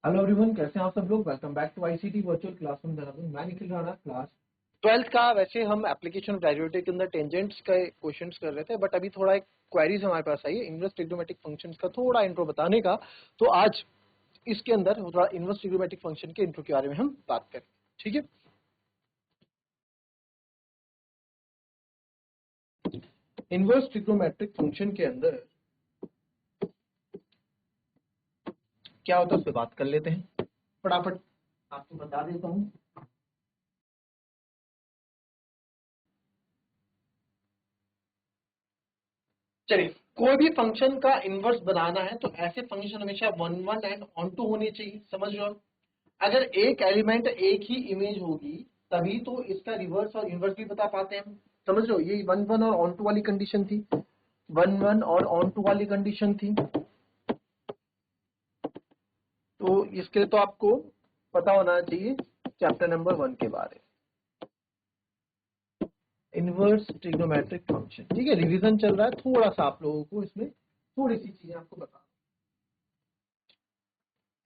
Hello everyone, कैसे हैं आप सब लोग। Welcome back to ICT virtual classroom Dehradun. मैं निखिल राणा, क्लास 12th का। वैसे हम एप्लीकेशन ऑफ डेरिवेटिव के अंदर टेंजेंट्स का क्वेश्चंस कर रहे थे, बट अभी थोड़ा एक क्वेरीज हमारे पास आई है इनवर्स ट्रिग्नोमेट्रिक फंक्शंस का थोड़ा इंट्रो बताने का। तो आज इसके अंदर थोड़ा इनवर्स ट्रिग्नोमेट्रिक फंक्शन के इंट्रो के बारे में हम बात करें, ठीक है। इनवर्स ट्रिग्नोमेट्रिक फंक्शन के अंदर क्या होता है उस पर बात कर लेते हैं। फटाफट आपको बता देता हूँ। चलिए, कोई भी फंक्शन का इनवर्स बनाना है तो ऐसे फंक्शन हमेशा 1 1 एंड ऑन टू होने चाहिए, समझ रहे हो। अगर एक एलिमेंट एक ही इमेज होगी तभी तो इसका रिवर्स और इनवर्स भी बता पाते हैं हम, समझ रहे हो। ये 1 1 और ऑन टू वाली कंडीशन थी, 1 1 और ऑन टू वाली कंडीशन थी। तो इसके लिए तो आपको पता होना चाहिए चैप्टर नंबर 1 के बारे में, इनवर्स ट्रिग्नोमेट्रिक फंक्शन। ठीक है, रिवीजन चल रहा है, थोड़ा सा आप लोगों को इसमें थोड़ी सी चीजें आपको बता।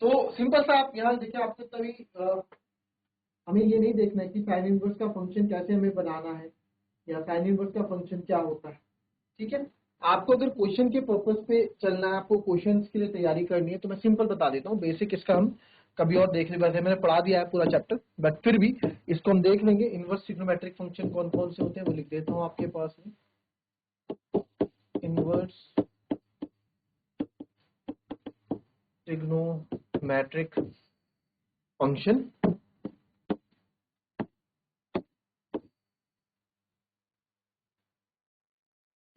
तो सिंपल सा आप यहाँ देखिए, आपको तभी हमें ये नहीं देखना है कि साइन इनवर्स का फंक्शन कैसे हमें बनाना है या साइन इनवर्स का फंक्शन क्या होता है, ठीक है। आपको अगर क्वेश्चन के पर्पस पे चलना है, आपको क्वेश्चंस के लिए तैयारी करनी है, तो मैं सिंपल बता देता हूँ। बेसिक इसका हम कभी और देख लेंगे, वैसे मैंने पढ़ा दिया है पूरा चैप्टर, बट फिर भी इसको हम देख लेंगे। इनवर्स ट्रिग्नोमेट्रिक फंक्शन कौन कौन से होते हैं वो लिख देता हूँ आपके पास में। इनवर्स ट्रिग्नोमेट्रिक फंक्शन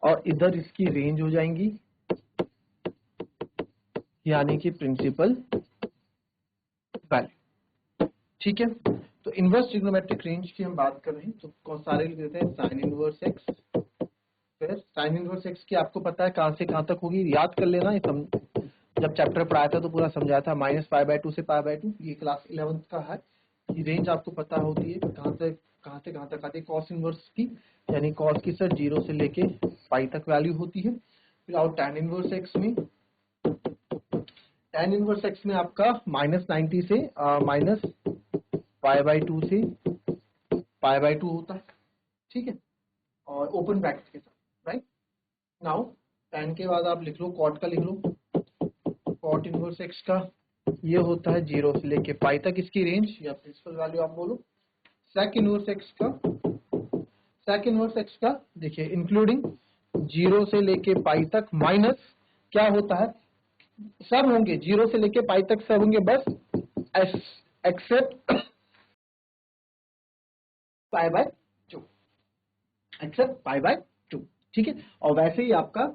और इधर इसकी रेंज हो जाएंगी, यानी कि प्रिंसिपल वैल्यू, ठीक है। तो इनवर्स ट्रिग्नोमेट्रिक रेंज की हम बात कर रहे हैं, तो सारे लिख देते हैं साइन इनवर्स एक्स। फिर साइन इनवर्स एक्स की आपको पता है कहां से कहां तक होगी, याद कर लेना। जब चैप्टर पढ़ाया था तो पूरा समझाया था, -π/2 से π/2, ये क्लास 11th का है। ये रेंज आपको पता होती है कहां से कहां तक आती है कॉस इनवर्स की, यानी कॉस की सर 0 से लेके पाई तक वैल्यू होती है। फिर आओ टैन इनवर्स एक्स में। टैन इनवर्स एक्स में आपका -90 से -π/2 से π/2 होता है, ठीक है, और ओपन ब्रैकेट के साथ, राइट। नाउ टैन के बाद आप लिख लो कॉट का, लिख लो कॉट इनवर्स एक्स का, ये होता है 0 से लेके पाई तक इसकी रेंज या प्रिंसिपल वैल्यू आप बोलो। सेक इनवर्स एक्स का देखिए इंक्लूडिंग 0 से लेके पाई तक माइनस क्या होता है, सब होंगे 0 से लेके पाई तक सब होंगे, बस एक्सेप्ट π/2, एक्सेप्ट π/2, ठीक है। और वैसे ही आपका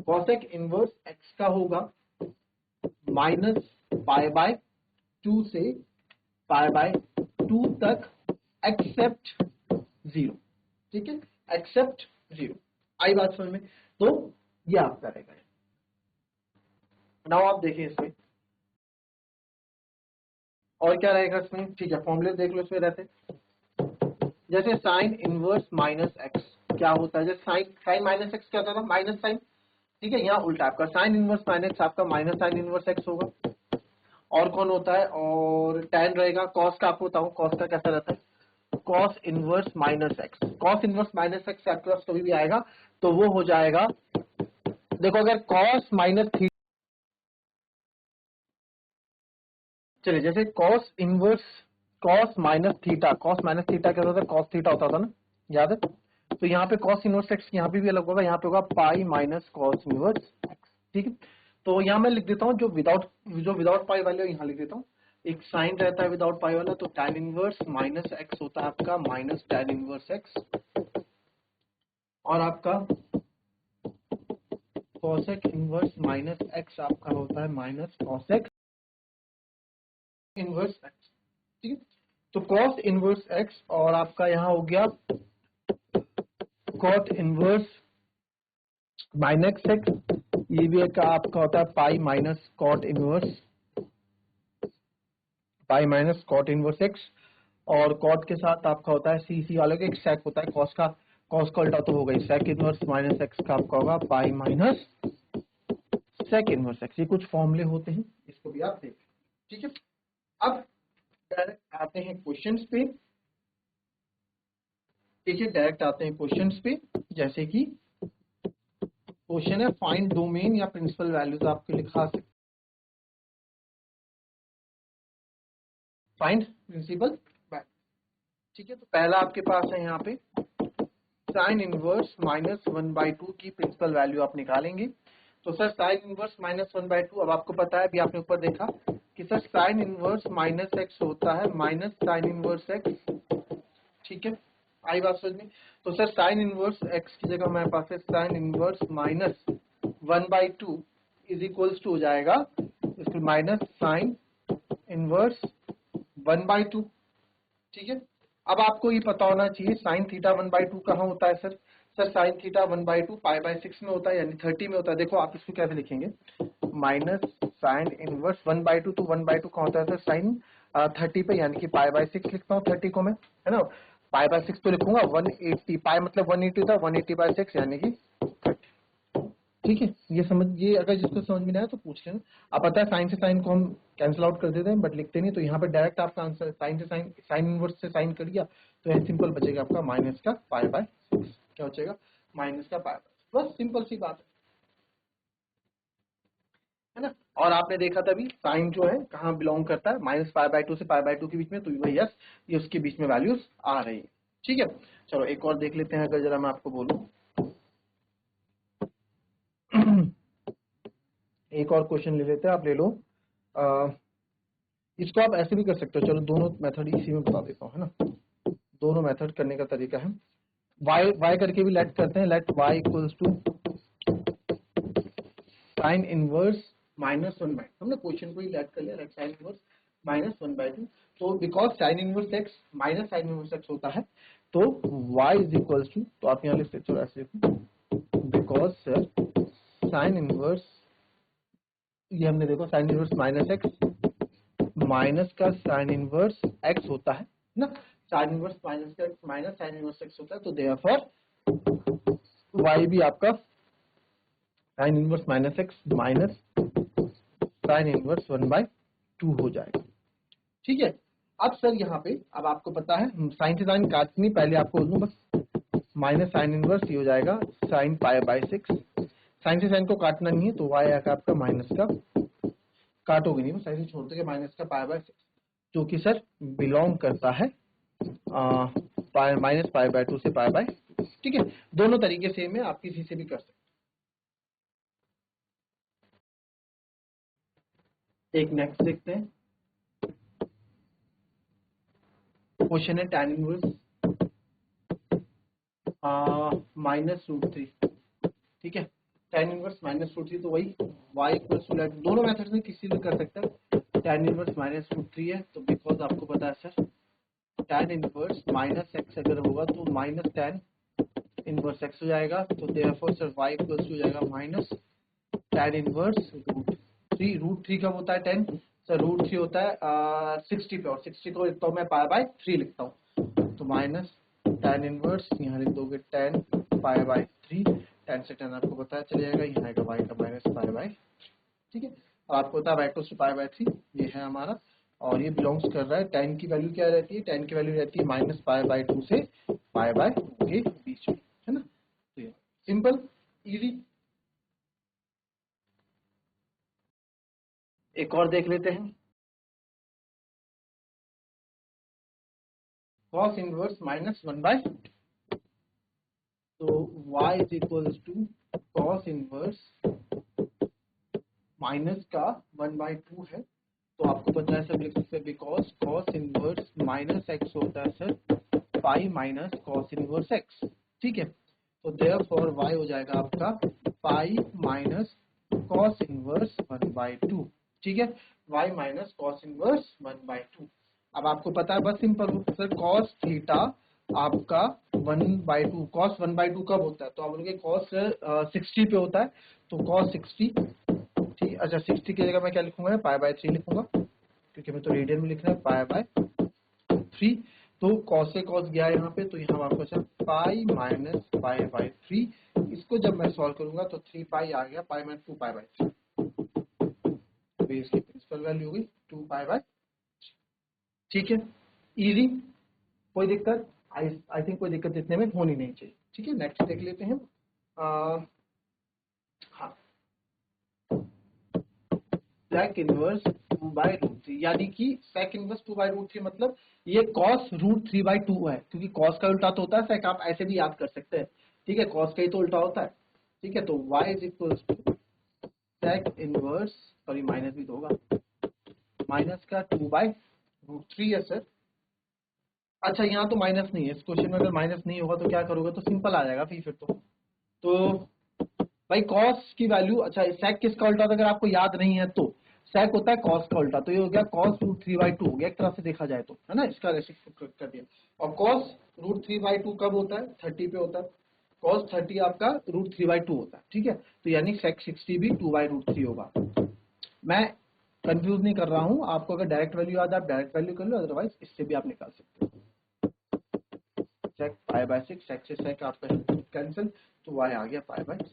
कॉसेक इनवर्स एक्स का होगा -π/2 से π/2 तक एक्सेप्ट 0, ठीक है, एक्सेप्ट 0। आई बात समझ में। तो ये आपका रहेगा। नाउ आप देखिए इसमें और क्या रहेगा इसमें, ठीक है। फॉर्मूले देख लो इसमें रहते, जैसे साइन इनवर्स माइनस एक्स क्या होता है, जैसे साइन माइनस एक्स क्या होता था, माइनस साइन, ठीक है। यहाँ उल्टा आपका साइन इनवर्स माइनस आपका माइनस साइन इनवर्स एक्स होगा। और कौन होता है, और टैन रहेगा। कॉस का आपको बताऊं, कॉस का कैसा रहता है, cos inverse minus x. Cos inverse minus x आपके पास कभी भी आएगा तो वो हो जाएगा, देखो अगर कॉस माइनस थीटा, चलिए जैसे cos inverse cos minus theta क्या होता था, कॉस थीटा होता था ना, याद है। तो यहाँ पे कॉस इनवर्स एक्स यहाँ पे भी अलग होगा, यहाँ पे होगा pi minus cos inverse x, ठीक है। तो यहाँ मैं लिख देता हूँ जो विदाउट पाई वाले यहाँ लिख देता हूँ। एक साइन रहता है विदाउट पाई वाला, तो tan इनवर्स माइनस एक्स होता है आपका माइनस tan इनवर्स एक्स, और आपका कॉसेक इनवर्स माइनस एक्स आपका होता है माइनस कॉसेक इनवर्स एक्स, ठीक है। तो कॉस इनवर्स एक्स और आपका यहाँ हो गया कॉट इनवर्स माइनस एक्स, ये भी एक आपका होता है pi minus cot inverse X, और कॉट के साथ आपका होता है सी वाले का एक सेक होता है, कॉस का उल्टा तो होगा सेक इनवर्स माइनस एक्स का आपका होगा pi minus sec inverse X, ये कुछ फॉर्मूले होते हैं, इसको भी आप देख, ठीक है। अब डायरेक्ट आते हैं क्वेश्चंस पे, ठीक है, डायरेक्ट आते हैं क्वेश्चंस पे। जैसे कि क्वेश्चन है फाइंड डोमेन या प्रिंसिपल वैल्यूज आपके लिखा सकते, फाइंड प्रिंसिपल वैल्यू, ठीक है। तो पहला आपके पास है यहाँ पे साइन इनवर्स -1/2 की प्रिंसिपल वैल्यू आप निकालेंगे। तो सर साइन इनवर्स -1/2, अब आपको पता है, अभी आपने ऊपर देखा कि सर साइन इनवर्स -x होता है माइनस साइन इनवर्स x, ठीक है, आई बात समझ में। तो सर साइन इनवर्स x की जगह हमारे पास है sine inverse -1/2 is equals to हो जाएगा इसको माइनस साइन इनवर्स 1/2, ठीक है। अब आपको ये पता होना चाहिए साइन थीटा 1/2 कहाँ होता है सर, सर साइन थीटा 1/2 π/6 में होता है, यानी 30 में होता है। देखो आप इसको कैसे लिखेंगे, माइनस साइन इनवर्स 1/2, तो 1/2 कहाँ होता है सर साइन 30 पे, यानी कि π/6 लिखता हूँ 30 को मैं, है ना। π/6 तो लिखूंगा 180, पाई मतलब 180 था, 180/6 यानी कि 30, ठीक है। ये समझ, ये अगर जिसको समझ में नहीं आया तो पूछ लेना। अब पता है साइन से साइन को हम कैंसिल आउट कर देते हैं बट लिखते नहीं, तो यहाँ पे डायरेक्ट आपका आंसर साइन से साइन, साइन इनवर्स से साइन कर लिया तो यह सिंपल बचेगा आपका माइनस का π/6, क्या बचेगा माइनस का π/6, बस सिंपल सी बात है ना। और आपने देखा था भी साइन जो है कहाँ बिलोंग करता है, -π/2 से π/2 के बीच में, तो वही यस ये उसके बीच में वैल्यूज आ रही है, ठीक है। चलो एक और देख लेते हैं, अगर जरा मैं आपको बोलूं एक और क्वेश्चन ले लेते हैं, आप ले लो। इसको आप ऐसे भी कर सकते हो, चलो दोनों मेथड इसी में बता देता हूँ, है ना। दोनों मेथड करने का तरीका है, y करके भी लेट करते हैं, let y equals to sine inverse -1/2, हमने क्वेश्चन को ही लेट कर लिया, लेट साइन इनवर्स -1/2, तो because sine inverse x minus sine inverse x होता है, तो y इज इक्वल्स टू, तो आप यहाँ लिख सकते हो ऐसे, बिकॉज सर साइन इनवर्स, ये हमने देखो साइन इनवर्स -x माइनस का साइन इनवर्स x होता है ना, साइन इनवर्स माइनस का माइनस साइन इनवर्स x होता है, तो देयरफॉर y भी आपका sine inverse -x minus sign inverse 1/2 हो जाएगा, ठीक है। अब सर यहाँ पे अब आपको पता है साइन से साइन काटनी, पहले आपको बोल दूं बस माइनस साइन इनवर्स ये हो जाएगा साइन π/6, साइन से साइन को काटना नहीं है, तो y आएगा आपका माइनस का, काटोगे नहीं, साइन से छोड़ दोगे, माइनस का π/6, जो कि सर बिलोंग करता है -π/2 से π/2, ठीक है। दोनों तरीके से में आप किसी से भी कर सकते हैं। एक नेक्स्ट देखते हैं, क्वेश्चन है tan इनवर्स -√3, ठीक है, tan इनवर्स -√3, तो वही y इक्वल्स टू, दोनों मेथड में किसी भी कर सकते हैं। tan इनवर्स -√3 है, तो बिकॉज आपको पता है सर tan इनवर्स -x अगर होगा तो माइनस tan इनवर्स x हो जाएगा, तो therefore sir y equals to हो जाएगा माइनस tan इनवर्स √3 कब होता है 10, सर √3 होता है 60 पे, और 60 को लिखता हूँ मैं π/3 लिखता हूँ, तो माइनस tan इनवर्स यहाँ लिख दोगे tan π/3, tan से tan आपको पता चल जाएगा, यहाँ आएगा y का माइनस π/, ठीक है। और आपको पता है y टू π/3 ये है हमारा, और ये बिलोंग्स कर रहा है, tan की वैल्यू क्या रहती है, tan की वैल्यू रहती है -π/2 से π/2 के बीच में, है ना। तो ये सिंपल इजी। एक और देख लेते हैं, cos इनवर्स -1/2, तो y is equals to cos inverse minus का 1/2 है, तो आपको पता है सर लिख सकते हैं बिकॉज cos इनवर्स -x होता है sir pi minus cos inverse x, ठीक है। तो देयरफॉर y हो जाएगा आपका पाई माइनस cos इनवर्स 1/2, ठीक है, y माइनस cos इनवर्स 1/2। अब आपको पता है बस सिंपल सर cos थीटा आपका 1/2, cos 1/2 कब होता है, तो आप बोलोगे cos 60 पे होता है, तो cos 60, ठीक, अच्छा 60 की जगह मैं क्या लिखूंगा, π/3 लिखूंगा, क्योंकि मैं तो रेडियन में लिख रहा है π/3, तो cos से cos गया यहाँ पे, तो यहाँ आपको अच्छा पाई माइनस π/3, इसको जब मैं सॉल्व करूंगा तो 3 पाई आ गया, पाई माइनस 2 π/3, भी इसकी प्रिंसिपल वैल्यू होगी 2π/, ठीक है, इजी, कोई दिक्कत आई थिंक कोई दिक्कत इतने में होनी नहीं चाहिए, ठीक है। नेक्स्ट देख लेते हैं। हाँ, sec इनवर्स 2/√3, यानी कि sec इनवर्स 2/√3 मतलब ये cos √3/2 है, क्योंकि cos का उल्टा तो होता है sec, आप ऐसे भी याद कर सकते हैं, ठीक है, cos का ही तो उल्टा होता है, ठीक है। तो y is equal to sec inverse, sorry minus भी तो होगा, माइनस का 2/√3 है सर। अच्छा यहाँ तो माइनस नहीं है, इस क्वेश्चन में अगर माइनस नहीं होगा तो क्या करोगे, तो सिंपल आ जाएगा फिर तो भाई cos की वैल्यू, अच्छा sec किसका उल्टा था अगर आपको याद नहीं है तो sec होता है cos का उल्टा, तो ये हो गया cos √3/2 हो गया एक तरह से देखा जाए तो, है ना, इसका रेसिप्रोकल कर दिया। और cos √3/2 कब होता है, 30 पे होता है, cos 30 आपका √3/2 होता है, ठीक है। तो यानी sec 60 भी 2/√3 होगा। मैं कंफ्यूज नहीं कर रहा हूं, आपको अगर डायरेक्ट वैल्यू याद है आप डायरेक्ट वैल्यू कर लो, अदरवाइज इससे भी आप निकाल सकते हो। sec π/6, sec से sec आपका कैंसिल, तो y आ गया π/6,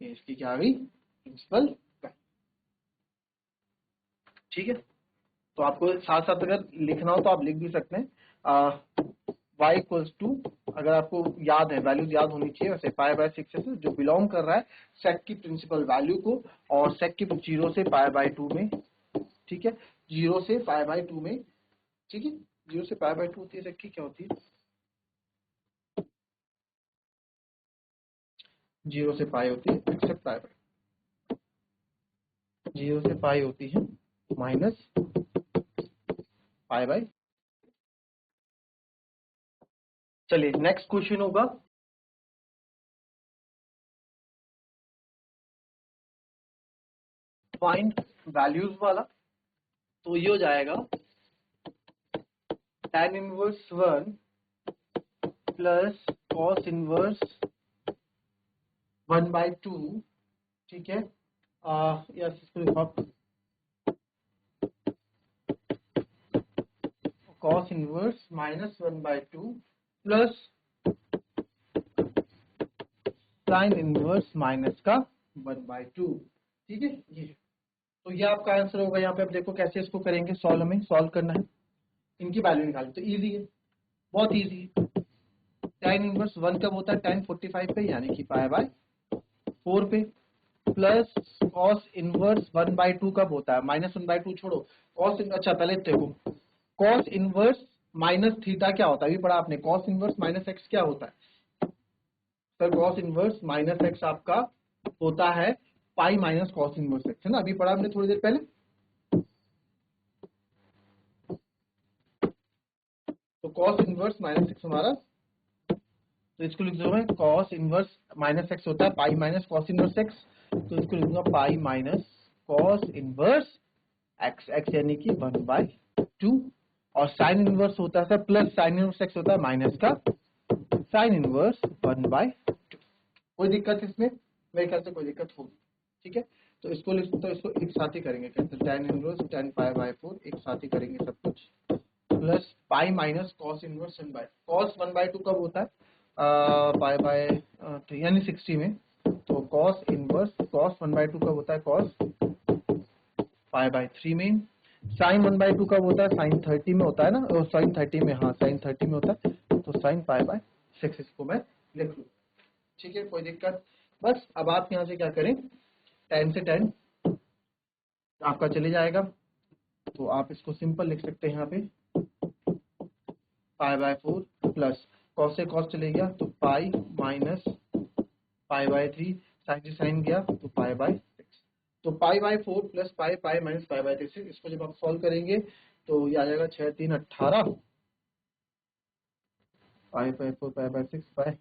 इसकी क्या आ गई प्रिंसिपल, ठीक है। तो आपको साथ साथ अगर लिखना हो तो आप लिख भी सकते हैं, y इक्वल्स टू, अगर आपको याद है वैल्यूज याद होनी चाहिए वैसे, π/6 से जो बिलोंग कर रहा है sec की प्रिंसिपल वैल्यू को, और sec की 0 से π/2 में, ठीक है, 0 से π/2 में, ठीक है, 0 से π/2 होती है sec की, क्या होती है 0 से पाई होती है एक्सेप्ट π/2, 0 से पाई होती है माइनस π/, चलिए नेक्स्ट क्वेश्चन होगा फाइंड वैल्यूज वाला। तो ये हो जाएगा tan inverse 1 plus cos inverse 1/2, ठीक है, यस इसको लिखो cos inverse -1/2 plus sin inverse minus का 1/2, ठीक है। ये तो ये आपका आंसर होगा। यहाँ पे आप देखो कैसे इसको करेंगे सॉल्व, हमें सॉल्व करना है, इनकी वैल्यू निकालनी, तो इजी है, बहुत इजी है। tan इनवर्स 1 कब होता है, tan 45 पे, यानी कि π/4 पे, प्लस cos इनवर्स 1/2 कब होता है, -1/2 छोड़ो, cos, अच्छा पहले देखो cos इनवर्स माइनस थीटा क्या होता है, अभी पढ़ा आपने, cos इनवर्स माइनस x क्या होता है sir, cos inverse minus x आपका होता है pi minus cos inverse x, है ना, अभी पढ़ा हमने थोड़ी देर पहले। तो cos इनवर्स माइनस x हमारा, तो इसको लिख दूंगा cos इनवर्स माइनस x होता है pi minus cos inverse x, तो इसको लिख दूंगा pi minus cos inverse x, x यानी कि 1/2, और साइन इनवर्स होता है प्लस साइन इनवर्स x होता है माइनस का साइन इनवर्स 1/2। कोई दिक्कत इसमें, मेरे ख्याल से कोई दिक्कत होगी, ठीक है। तो इसको लिख, तो इसको एक साथ ही करेंगे कैंसिल, tan इनवर्स tan π/4 एक साथ ही करेंगे सब कुछ, plus pi minus cos inverse 1/2, cos 1/2 कब होता है π/3 यानी 60 में, तो cos इनवर्स cos 1/2 कब होता है cos π/3 में, साइन 1/2 कब होता है साइन 30 में होता है ना, साइन 30 में, हाँ साइन 30 में होता है, तो साइन π/6 इसको मैं लिख लूँ, ठीक है, कोई दिक्कत। बस अब आप यहाँ से क्या करें, tan से tan आपका चले जाएगा, तो आप इसको सिंपल लिख सकते हैं यहाँ पे π/4 प्लस cos से cos चले गया तो पाई माइनस π/3, साइन से साइन गया तो π/6, तो π/4 प्लस पाई पाई माइनस π/3, इसको जब आप सॉल्व करेंगे तो ये आ जाएगा 6 3 18, π/4 π/6 पाई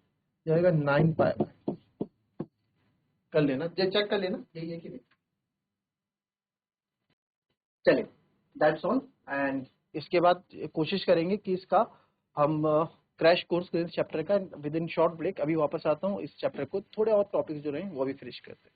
जाएगा 9π/, कर लेना, चेक कर लेना यही है कि नहीं। चलिए दैट्स ऑल, एंड इसके बाद कोशिश करेंगे कि इसका हम क्रैश कोर्स इस चैप्टर का विद इन शॉर्ट ब्रेक, अभी वापस आता हूँ, इस चैप्टर को थोड़े और टॉपिक्स जो रहे वो भी फिनिश करते हैं।